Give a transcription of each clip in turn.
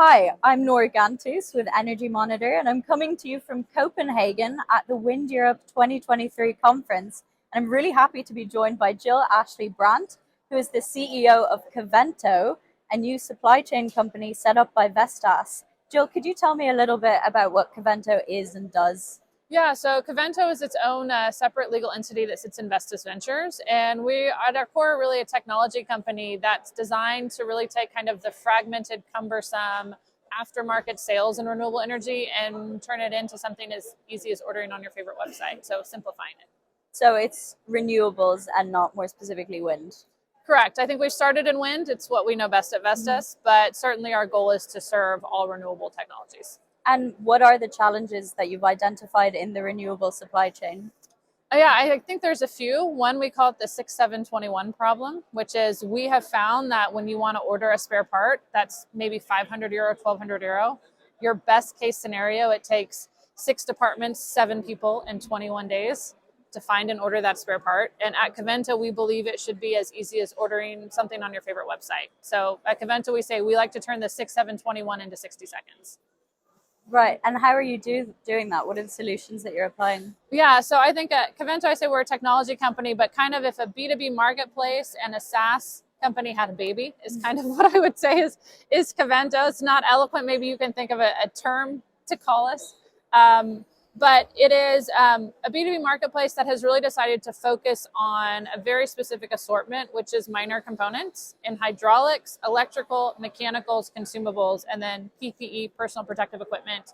Hi, I'm Nora Gantus with Energy Monitor, and I'm coming to you from Copenhagen at the Wind Europe 2023 conference. And I'm really happy to be joined by Jill Ashley Brandt, who is the CEO of Covento, a new supply chain company set up by Vestas. Jill, could you tell me a little bit about what Covento is and does? Yeah, so Covento is its own separate legal entity that sits in Vestas Ventures. And we, at our core, are really a technology company that's designed to really take kind of the fragmented, cumbersome aftermarket sales in renewable energy and turn it into something as easy as ordering on your favorite website. So simplifying it. So it's renewables and not more specifically wind. Correct. I think we started in wind. It's what we know best at Vestas, but certainly our goal is to serve all renewable technologies. And what are the challenges that you've identified in the renewable supply chain? Yeah, I think there's a few. One, we call it the 6721 problem, which is we have found that when you want to order a spare part, that's maybe 500 euro, 1200 euro. Your best case scenario, it takes 6 departments, 7 people in 21 days to find and order that spare part. And at Covento, we believe it should be as easy as ordering something on your favorite website. So at Covento, we say we like to turn the 6721 into 60 seconds. Right. And how are you doing that? What are the solutions that you're applying? Yeah, so I think at Covento, I say we're a technology company, but kind of if a B2B marketplace and a SaaS company had a baby is kind of what I would say is Covento. It's not eloquent. Maybe you can think of a term to call us. But it is a B2B marketplace that has really decided to focus on a very specific assortment, which is minor components in hydraulics, electrical, mechanicals, consumables, and then PPE, personal protective equipment,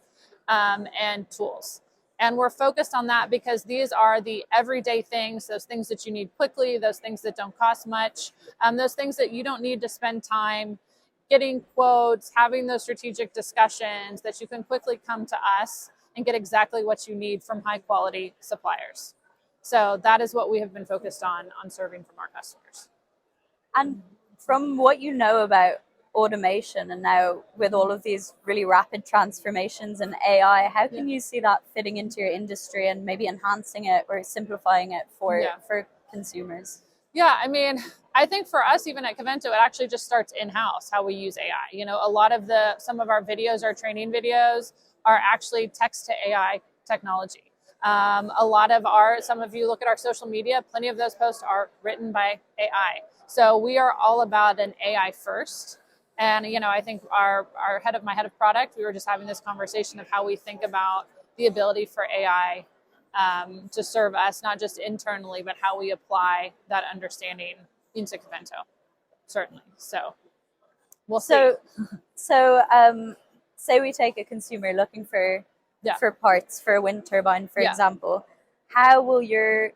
and tools. And we're focused on that because these are the everyday things, those things that you need quickly, those things that don't cost much, those things that you don't need to spend time getting quotes, having those strategic discussions, that you can quickly come to us and get exactly what you need from high quality suppliers. So that is what we have been focused on serving from our customers. And from what you know about automation and now with all of these really rapid transformations in AI, how can you see that fitting into your industry and maybe enhancing it or simplifying it for consumers? Yeah, I mean, I think for us, even at Covento, it actually just starts in-house, how we use AI. You know, a lot of some of our videos, our training videos, are actually text to AI technology. A lot of some of you look at our social media, plenty of those posts are written by AI. So we are all about an AI first. And, you know, I think my head of product, we were just having this conversation of how we think about the ability for AI to serve us, not just internally, but how we apply that understanding into Covento, certainly. So we'll see. Say we take a consumer looking for parts for a wind turbine, for example. How will your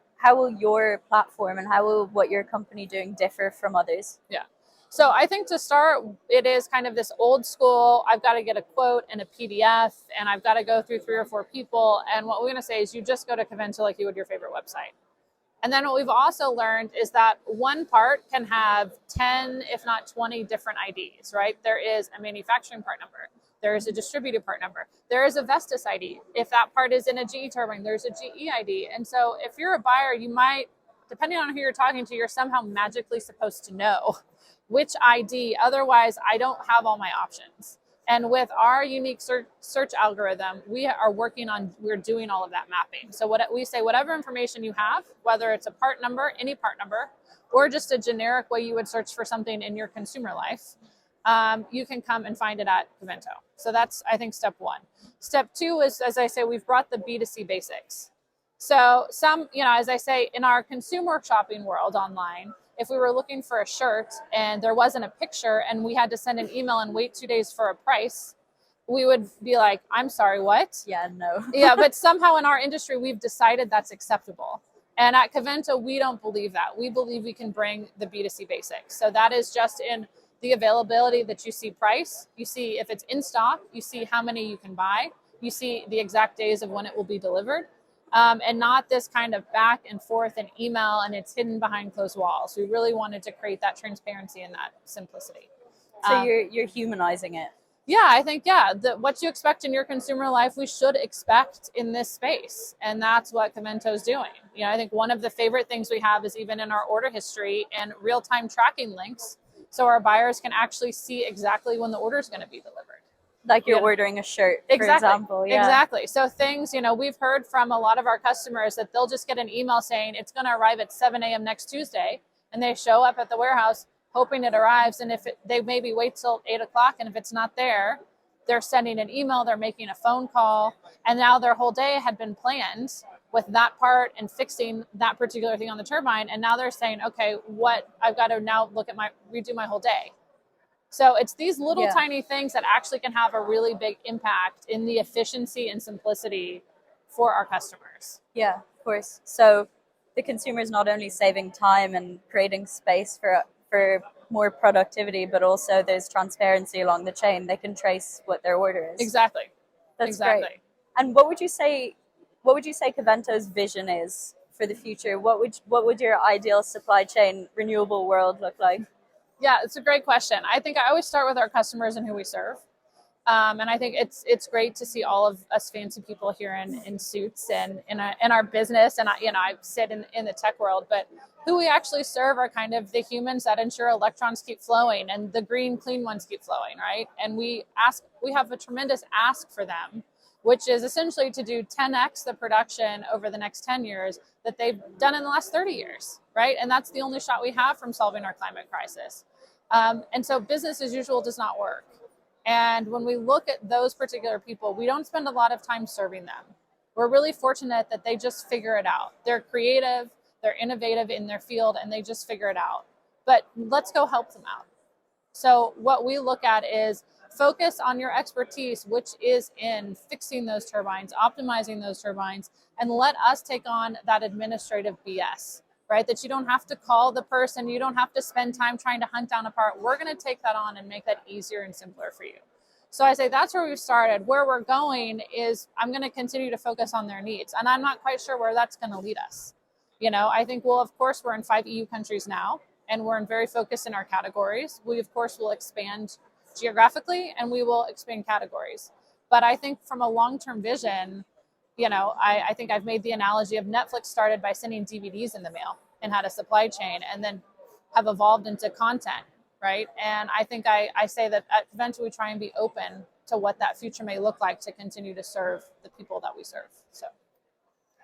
platform and how will what your company doing differ from others? Yeah. So I think to start, it is kind of this old school, I've got to get a quote and a PDF, and I've got to go through 3 or 4 people. And what we're going to say is you just go to Covento like you would your favorite website. And then what we've also learned is that one part can have 10, if not 20 different IDs, right? There is a manufacturing part number. There is a distributed part number. There is a Vestas ID. If that part is in a GE turbine, there's a GE ID. And so if you're a buyer, you might, depending on who you're talking to, you're somehow magically supposed to know which ID. Otherwise, I don't have all my options. And with our unique search algorithm, we're doing all of that mapping. So what we say, whatever information you have, whether it's a part number, any part number, or just a generic way you would search for something in your consumer life, you can come and find it at Covento. So that's, I think, step 1. Step 2 is, as I say, we've brought the B2C basics. So as I say, in our consumer shopping world online, if we were looking for a shirt and there wasn't a picture and we had to send an email and wait 2 days for a price, we would be like, I'm sorry, what? Yeah, no. Yeah, but somehow in our industry, we've decided that's acceptable. And at Covento, we don't believe that. We believe we can bring the B2C basics. So that is just in the availability that you see price, you see if it's in stock, you see how many you can buy, you see the exact days of when it will be delivered. And not this kind of back and forth and email and it's hidden behind closed walls. We really wanted to create that transparency and that simplicity. So you're humanizing it. Yeah, I think, what you expect in your consumer life, we should expect in this space. And that's what Covento is doing. You know, I think one of the favorite things we have is even in our order history and real-time tracking links. So our buyers can actually see exactly when the order is going to be delivered. Like you're You know? ordering a shirt, for Exactly. example. Yeah. Exactly. So things, we've heard from a lot of our customers that they'll just get an email saying it's going to arrive at 7 a.m. next Tuesday, and they show up at the warehouse hoping it arrives. And if they maybe wait till 8 o'clock, and if it's not there, they're sending an email, they're making a phone call, and now their whole day had been planned with that part and fixing that particular thing on the turbine. And now they're saying, okay, what I've got to now redo my whole day. So it's these little tiny things that actually can have a really big impact in the efficiency and simplicity for our customers. Yeah, of course. So the consumer is not only saving time and creating space for more productivity, but also there's transparency along the chain. They can trace what their order is. Exactly. That's great. And what would you say Covento's vision is for the future? What would your ideal supply chain renewable world look like? Yeah, it's a great question. I think I always start with our customers and who we serve. And I think it's great to see all of us fancy people here in suits and in our business. And I sit in the tech world, but who we actually serve are kind of the humans that ensure electrons keep flowing and the green, clean ones keep flowing, right? And we have a tremendous ask for them, which is essentially to do 10x the production over the next 10 years that they've done in the last 30 years, right? And that's the only shot we have from solving our climate crisis. And so business as usual does not work. And when we look at those particular people, we don't spend a lot of time serving them. We're really fortunate that they just figure it out. They're creative, they're innovative in their field, and they just figure it out. But let's go help them out. So what we look at is focus on your expertise, which is in fixing those turbines, optimizing those turbines, and let us take on that administrative BS, right? That you don't have to call the person, you don't have to spend time trying to hunt down a part. We're going to take that on and make that easier and simpler for you. So I say that's where we've started. Where we're going is I'm going to continue to focus on their needs, and I'm not quite sure where that's going to lead us. I think, well, of course, we're in 5 EU countries now, and we're very focused in our categories. We, of course, will expand geographically, and we will expand categories. But I think from a long-term vision, I think I've made the analogy of Netflix started by sending DVDs in the mail and had a supply chain and then have evolved into content, right? And I think I say that at Covento we try and be open to what that future may look like to continue to serve the people that we serve. So,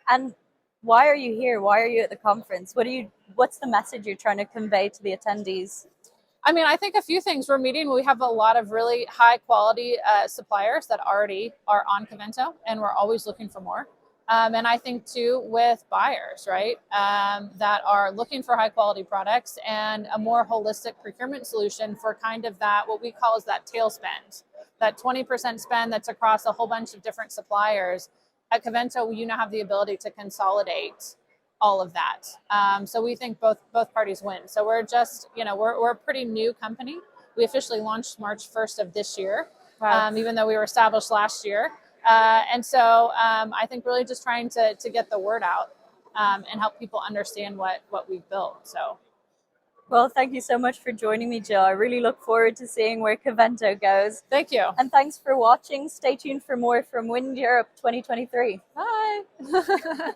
and why are you here? Why are you at the conference? What's the message you're trying to convey to the attendees? I think a few things. We have a lot of really high quality suppliers that already are on Covento, and we're always looking for more. And I think too with buyers, right, that are looking for high quality products and a more holistic procurement solution for kind of that, what we call is that tail spend, that 20% spend that's across a whole bunch of different suppliers. At Covento, you now have the ability to consolidate all of that. So we think both parties win. So we're just, we're a pretty new company. We officially launched March 1st of this year, wow. Even though we were established last year. And so I think really just trying to get the word out and help people understand what we've built. So. Well, thank you so much for joining me, Jill. I really look forward to seeing where Covento goes. Thank you. And thanks for watching. Stay tuned for more from Wind Europe 2023. Bye.